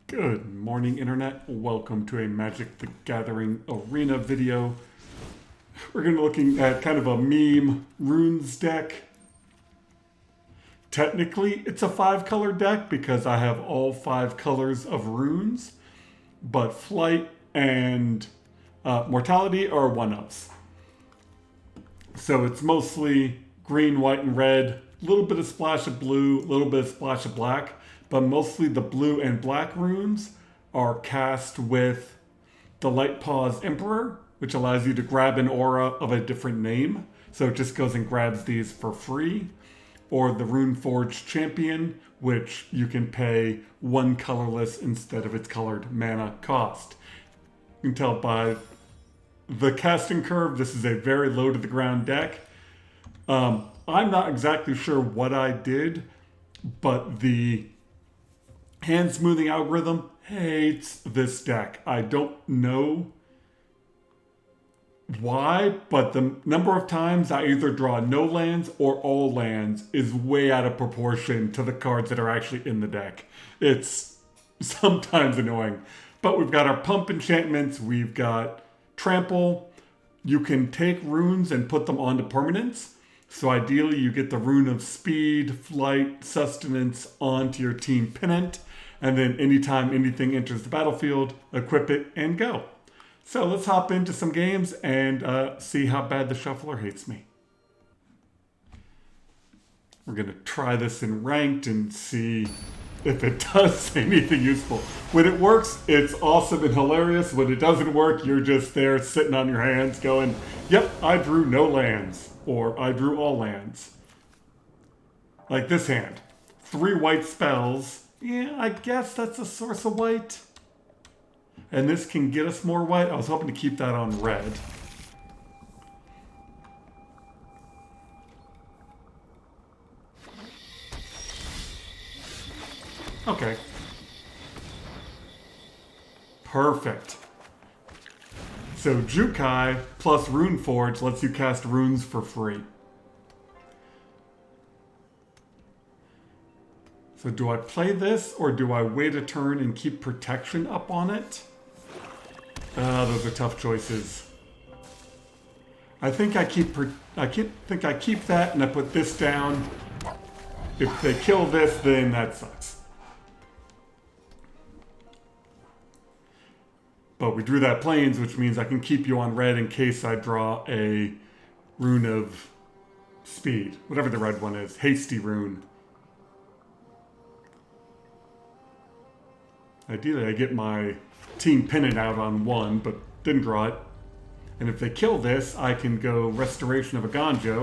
Good morning, Internet. Welcome to a Magic the Gathering Arena video. We're going to be looking at kind of a meme runes deck. Technically, it's a 5-color deck because I have all 5 colors of runes, but Flight and Mortality are 1-ups. So it's mostly green, white, and red, a little bit of splash of blue, a little bit of splash of black, but mostly the blue and black runes are cast with the Light-Paws Emperor, which allows you to grab an aura of a different name. So it just goes and grabs these for free. Or the Runeforge Champion, which you can pay 1 colorless instead of its colored mana cost. You can tell by the casting curve, this is a very low to the ground deck. I'm not exactly sure what I did, but the hand smoothing algorithm hates this deck. I don't know why, but the number of times I either draw no lands or all lands is way out of proportion to the cards that are actually in the deck. It's sometimes annoying. But we've got our pump enchantments, we've got trample. You can take runes and put them onto permanents. So ideally you get the Rune of Speed, Flight, Sustenance onto your Team Pennant. And then anytime anything enters the battlefield, equip it and go. So let's hop into some games and see how bad the shuffler hates me. We're going to try this in ranked and see if it does anything useful. When it works, it's awesome and hilarious. When it doesn't work, you're just there sitting on your hands going, yep, I drew no lands. Or I drew all lands. Like this hand. 3 white spells. Yeah, I guess that's a source of white. And this can get us more white. I was hoping to keep that on red. Okay. Perfect. So Jukai plus Runeforge lets you cast runes for free. So do I play this or do I wait a turn and keep protection up on it? Those are tough choices. I think I keep that and I put this down. If they kill this, then that sucks. But we drew that plains, which means I can keep you on red in case I draw a Rune of Speed. Whatever the red one is. Hasty Rune. Ideally, I get my Team Pennant out on 1, but didn't draw it. And if they kill this, I can go Restoration of Eiganjo.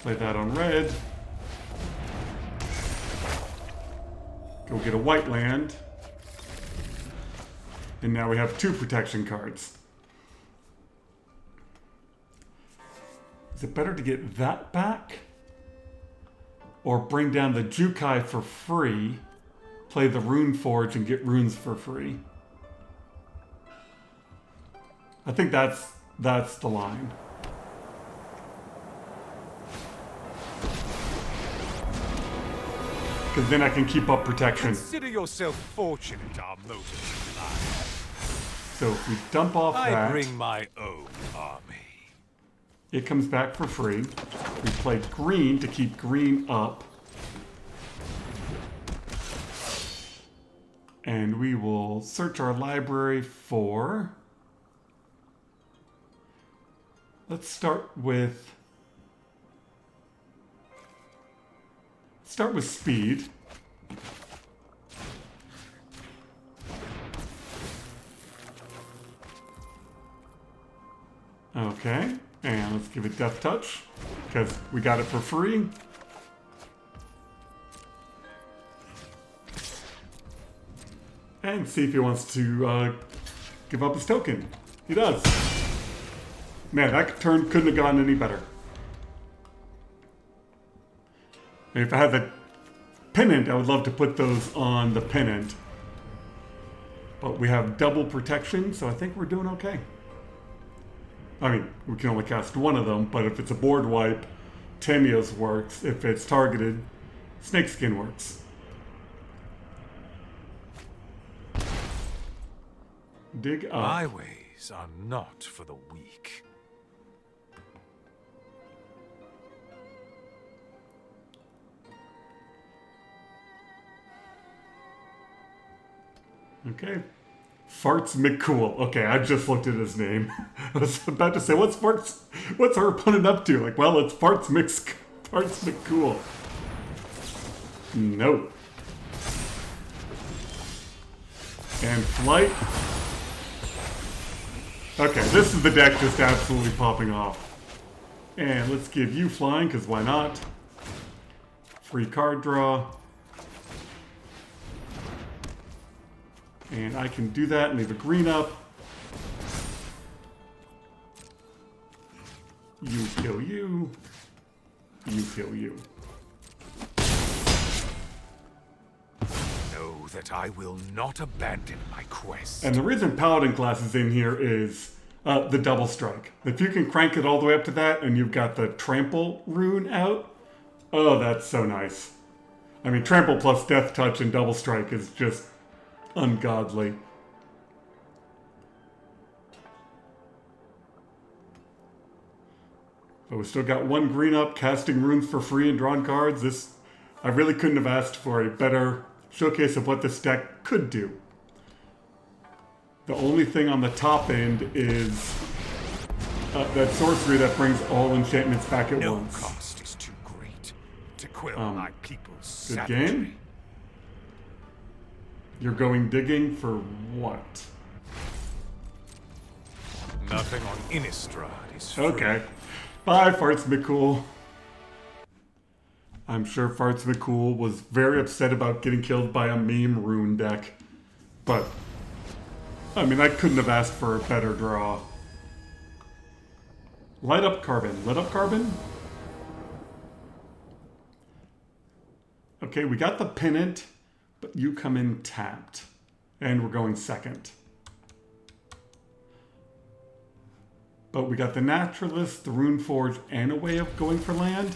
Play that on red. Go get a white land. And now we have 2 protection cards. Is it better to get that back? Or bring down the Jukai for free, play the Runeforge and get runes for free? I think that's the line. Because then I can keep up protection. Consider yourself fortunate our motives in life. So if we dump off that, I bring my own army. It comes back for free. We play green to keep green up. And we will search our library for... Let's start with speed. Okay, and let's give it Death Touch, because we got it for free. And see if he wants to give up his token. He does. Man, that turn couldn't have gone any better. And if I had the pennant, I would love to put those on the pennant. But we have double protection, so I think we're doing okay. I mean, we can only cast 1 of them, but if it's a board wipe, Tamiyo's works. If it's targeted, Snakeskin works. Dig up. My ways are not for the weak. Okay. Farts McCool. Okay, I just looked at his name. I was about to say, what's our opponent up to? Like, well, it's Farts McCool. No. And Flight. Okay, this is the deck just absolutely popping off. And let's give you flying, because why not? Free card draw. And I can do that and leave a green up. You kill you. You kill you. Know that I will not abandon my quest. And the reason Paladin Class is in here is the double strike. If you can crank it all the way up to that and you've got the trample rune out, oh, that's so nice. I mean, trample plus death touch and double strike is just ungodly. But we still got one green up, casting runes for free and drawing cards. I really couldn't have asked for a better showcase of what this deck could do. The only thing on the top end is that sorcery that brings all enchantments back at once. No cost is too great to quell my people's Good savagery. game. You're going digging for what? Nothing on Innistrad is free. Okay. Bye, Farts McCool. I'm sure Farts McCool was very upset about getting killed by a meme rune deck. But, I mean, I couldn't have asked for a better draw. Light up Carbon. Lit up Carbon? Okay, we got the Pennant, but you come in tapped. And we're going second. But we got the Naturalist, the Runeforge, and a way of going for land.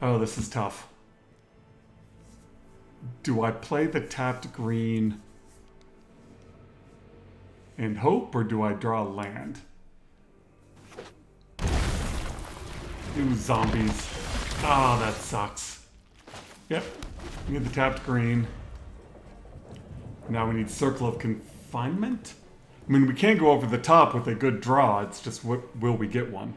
Oh, this is tough. Do I play the tapped green and hope, or do I draw land? Ooh, zombies. Ah, that sucks. Yep, we need the tapped green. Now we need Circle of Confinement. I mean, we can't go over the top with a good draw. It's just, will we get one?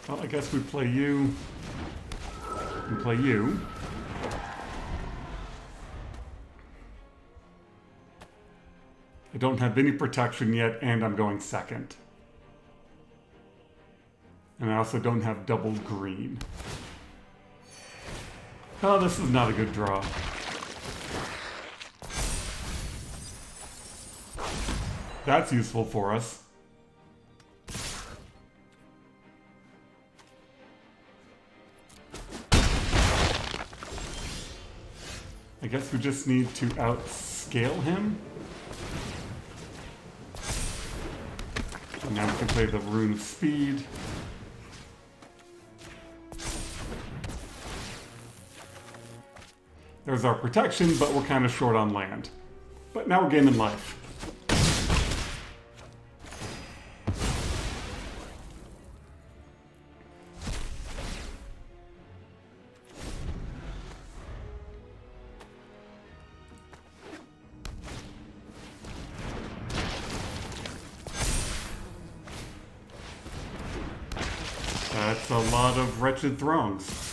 Well, I guess we play you. We play you. I don't have any protection yet, and I'm going second. And I also don't have double green. Oh, this is not a good draw. That's useful for us. I guess we just need to outscale him. And now we can play the Rune of Speed. There's our protection, but we're kind of short on land. But now we're gaining life. That's a lot of wretched throngs.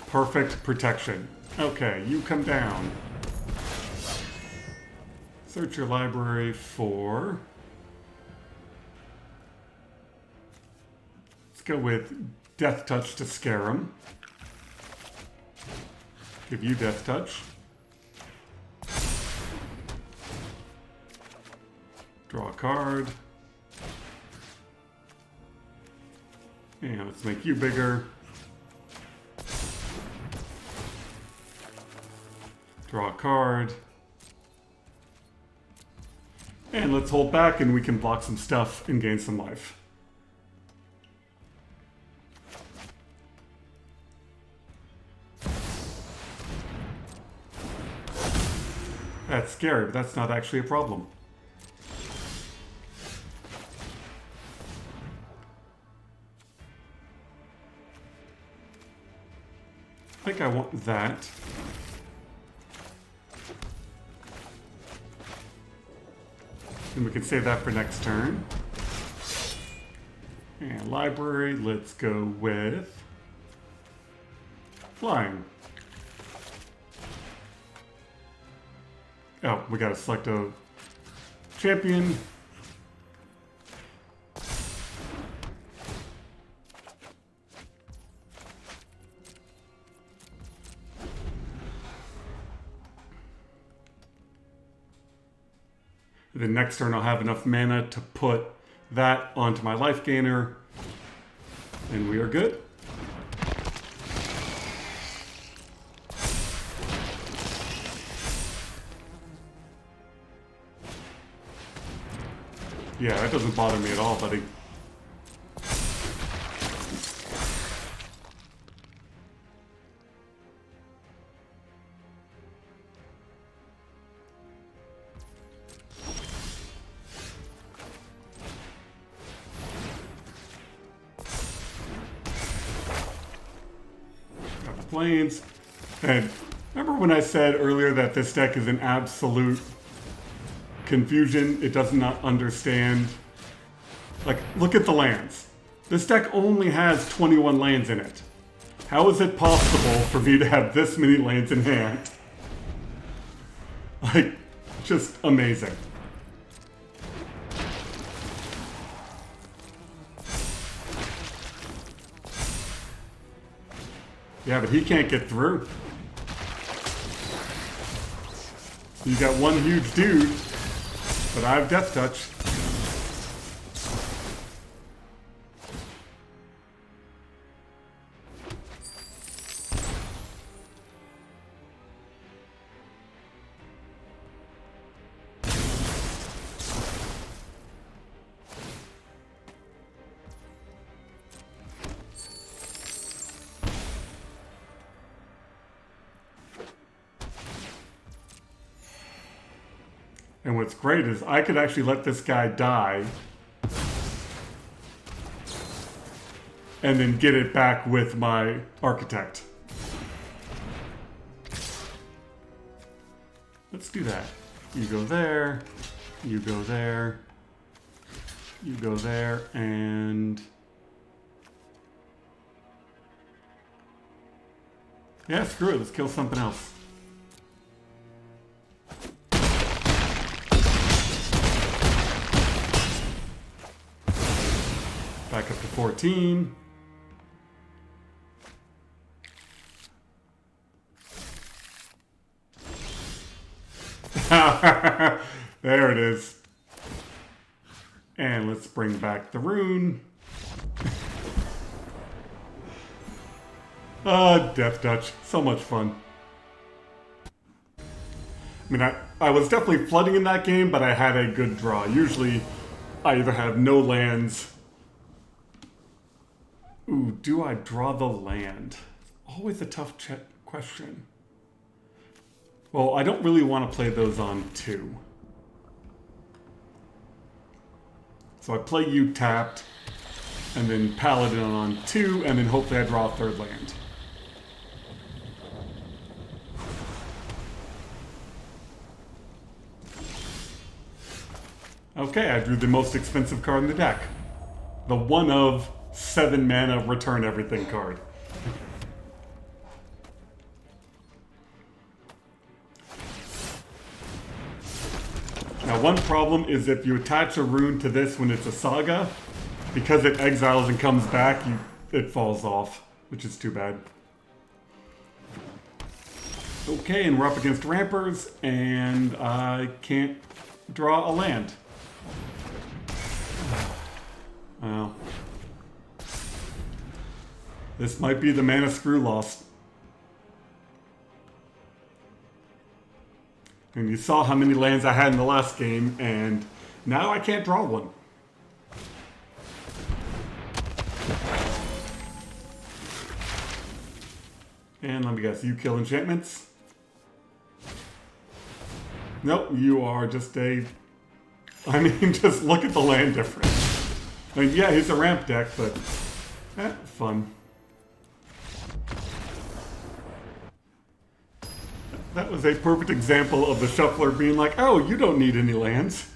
Perfect protection. Okay, you come down. Search your library for... Let's go with Death Touch to scare him. Give you Death Touch. Draw a card. And let's make you bigger. Draw a card. And let's hold back and we can block some stuff and gain some life. That's scary, but that's not actually a problem. I think I want that. And we can save that for next turn. And library, let's go with flying. Oh, we gotta select a champion. The next turn I'll have enough mana to put that onto my life gainer. And we are good. Yeah, that doesn't bother me at all, buddy. Got the planes. And remember when I said earlier that this deck is an absolute confusion? It does not understand. Like, look at the lands. This deck only has 21 lands in it. How is it possible for me to have this many lands in hand? Like, just amazing. Yeah, but he can't get through. You got one huge dude. But I have Death Touch. And what's great is I could actually let this guy die and then get it back with my Architect. Let's do that. You go there, you go there, you go there, and yeah, screw it, let's kill something else. Back up to 14. There it is. And let's bring back the rune. Death Touch. So much fun. I mean, I was definitely flooding in that game, but I had a good draw. Usually, I either have no lands. Ooh, do I draw the land? Always a tough question. Well, I don't really want to play those on 2. So I play you tapped, and then Paladin on 2, and then hopefully I draw a 3rd land. Okay, I drew the most expensive card in the deck. The 1 of 7 mana return everything card. Now one problem is if you attach a rune to this when it's a saga, because it exiles and comes back, it falls off, which is too bad. Okay, and we're up against Rampers, and I can't draw a land. Well, This might be the mana screw loss. And you saw how many lands I had in the last game, and now I can't draw one. And let me guess, you kill enchantments? Nope, you are just a... I mean, just look at the land difference. I mean, yeah, he's a ramp deck, but... fun. That was a perfect example of the shuffler being like, oh, you don't need any lands.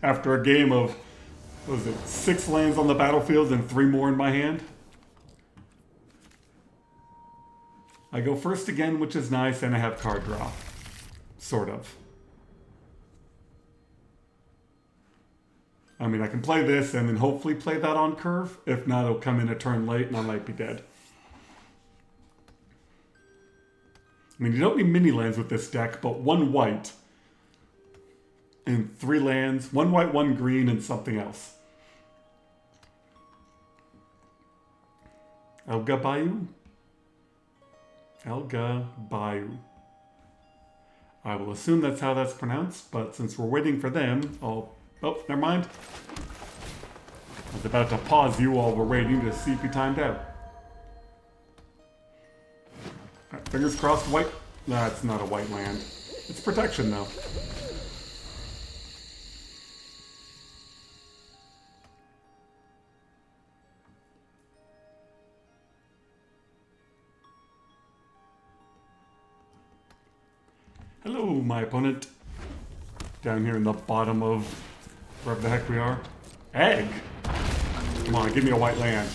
After a game of, what was it, 6 lands on the battlefield and 3 more in my hand. I go first again, which is nice, and I have card draw. Sort of. I mean, I can play this and then hopefully play that on curve. If not, it'll come in a turn late and I might be dead. I mean, you don't need mini lands with this deck, but 1 white and 3 lands, 1 white, 1 green, and something else. Elga Bayou? Elga Bayou. I will assume that's how that's pronounced, but since we're waiting for them, I'll... Oh, never mind. I was about to pause you while we're waiting to see if you timed out. Right, fingers crossed, white. Nah, it's not a white land. It's protection, though. Hello, my opponent. Down here in the bottom of wherever the heck we are. Egg! Come on, give me a white land.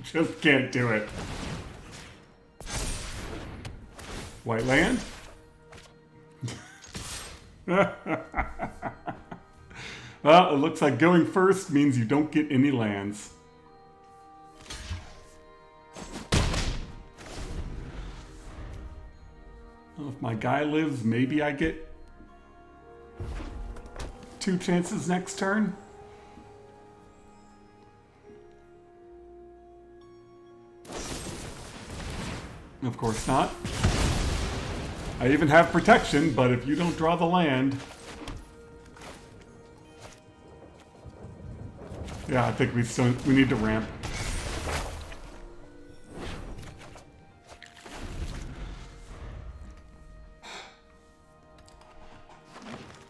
Just can't do it. White land? Well, it looks like going first means you don't get any lands. Well, if my guy lives, maybe I get 2 chances next turn. Of course not. I even have protection, but if you don't draw the land... Yeah, I think we need to ramp.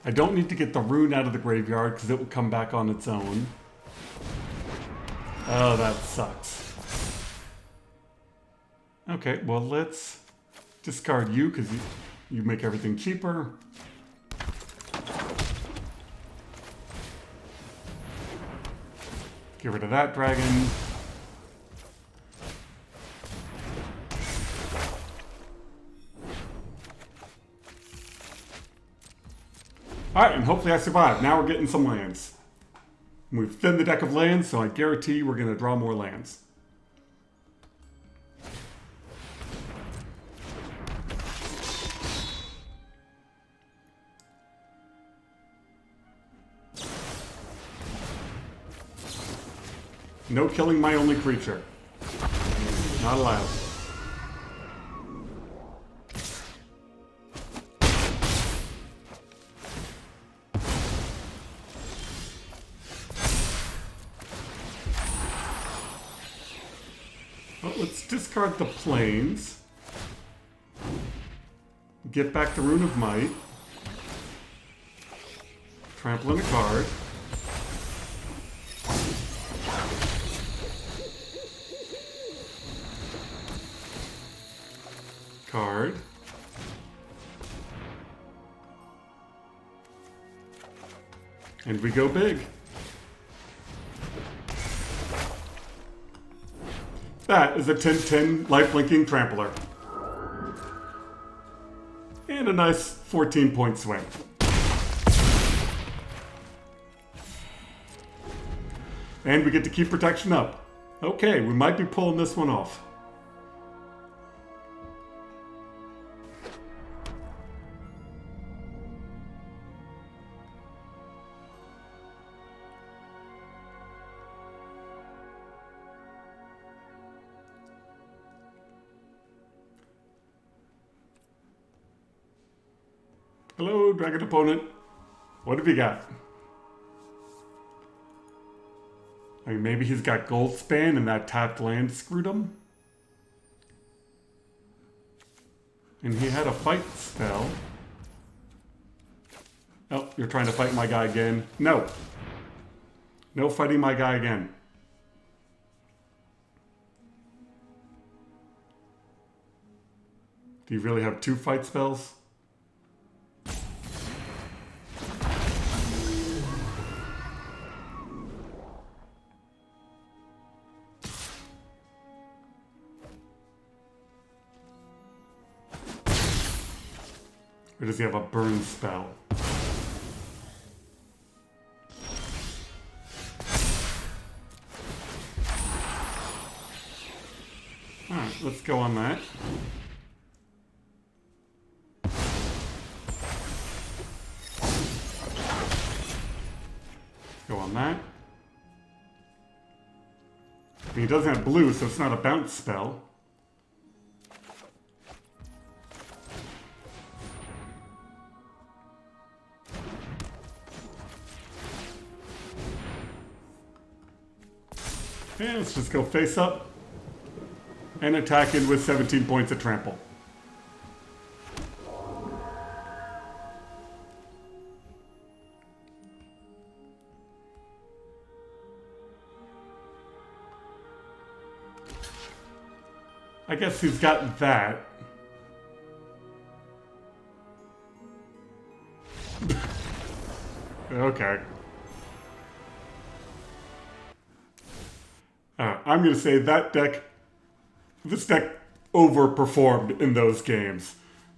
I don't need to get the rune out of the graveyard because it will come back on its own. Oh, that sucks. Okay, well let's discard you because you make everything cheaper. Get rid of that dragon. Alright, and hopefully I survive. Now we're getting some lands. We've thinned the deck of lands, so I guarantee we're going to draw more lands. No killing my only creature. Not allowed. Well, let's discard the plains. Get back the Rune of Might. Trample in a card. Card. And we go big. That is a 10-10 life-linking trampler. And a nice 14-point swing. And we get to keep protection up. Okay, we might be pulling this one off. Hello, dragon opponent. What have you got? I mean, maybe he's got gold span and that tapped land screwed him. And he had a fight spell. Oh, you're trying to fight my guy again. No. No fighting my guy again. Do you really have 2 fight spells? Or does he have a burn spell? Alright, let's go on that. Go on that. I mean, he doesn't have blue, so it's not a bounce spell. Yeah, let's just go face up and attack it with 17 points of trample. I guess he's got that. Okay. I'm going to say this deck overperformed in those games.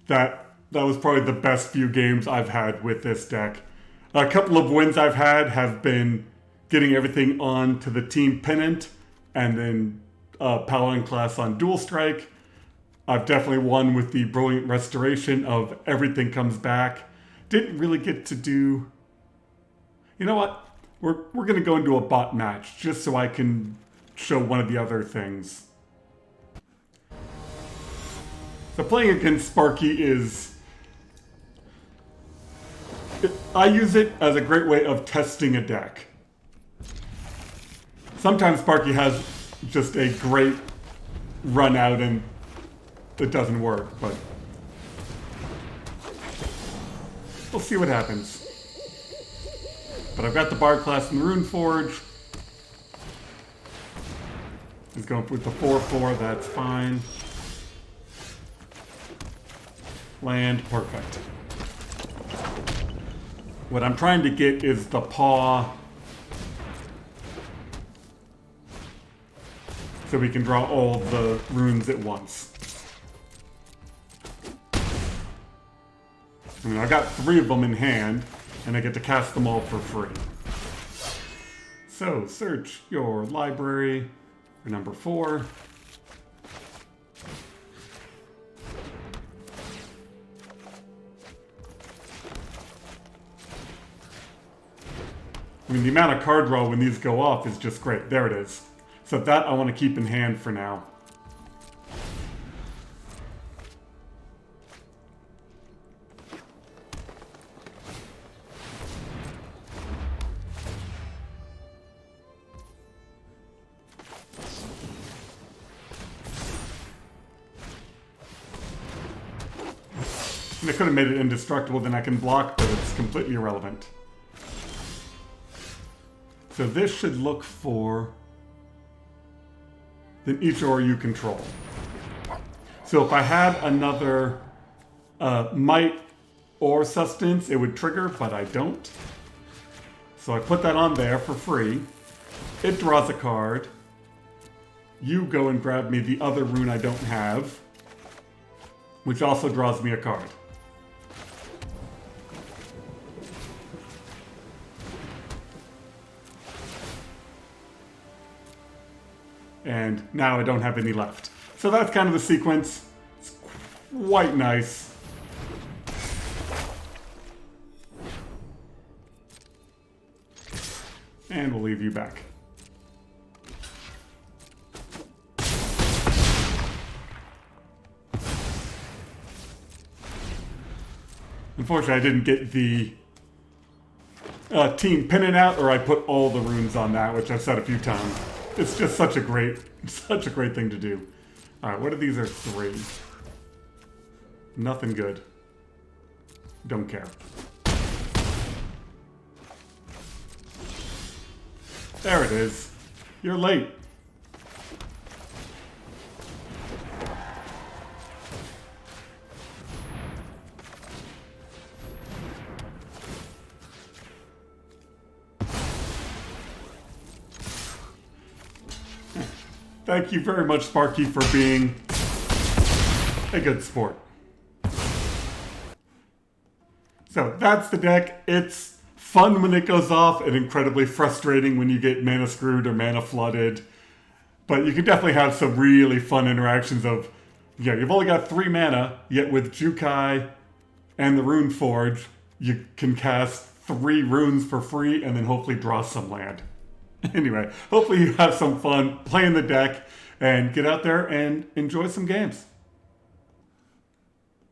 That was probably the best few games I've had with this deck. A couple of wins I've had have been getting everything on to the Team Pennant and then Paladin Class on Dual Strike. I've definitely won with the brilliant restoration of Everything Comes Back. Didn't really get to do... You know what? We're going to go into a bot match just so I can show one of the other things. So playing against Sparky is... I use it as a great way of testing a deck. Sometimes Sparky has just a great run out and it doesn't work, but we'll see what happens. But I've got the Bard class in the Runeforge. He's going with the 4/4, that's fine. Land, perfect. What I'm trying to get is the paw so we can draw all the runes at once. I mean, I've got 3 of them in hand, and I get to cast them all for free. So, search your library for number 4. I mean, the amount of card draw when these go off is just great. There it is. So that I want to keep in hand for now. And I could have made it indestructible, then I can block, but it's completely irrelevant. So this should look for then each aura you control. So if I had another Might or Sustenance, it would trigger, but I don't. So I put that on there for free. It draws a card. You go and grab me the other rune I don't have, which also draws me a card. And now I don't have any left. So that's kind of the sequence. It's quite nice. And we'll leave you back. Unfortunately, I didn't get the Team Pennant out, or I put all the runes on that, which I've said a few times. It's just such a great thing to do. All right, what are these? Are 3. Nothing good. Don't care. There it is. You're late. Thank you very much, Sparky, for being a good sport. So that's the deck. It's fun when it goes off and incredibly frustrating when you get mana screwed or mana flooded. But you can definitely have some really fun interactions of, yeah, you've only got 3 mana, yet with Jukai and the Runeforge, you can cast 3 runes for free and then hopefully draw some land. Anyway, hopefully you have some fun playing the deck and get out there and enjoy some games.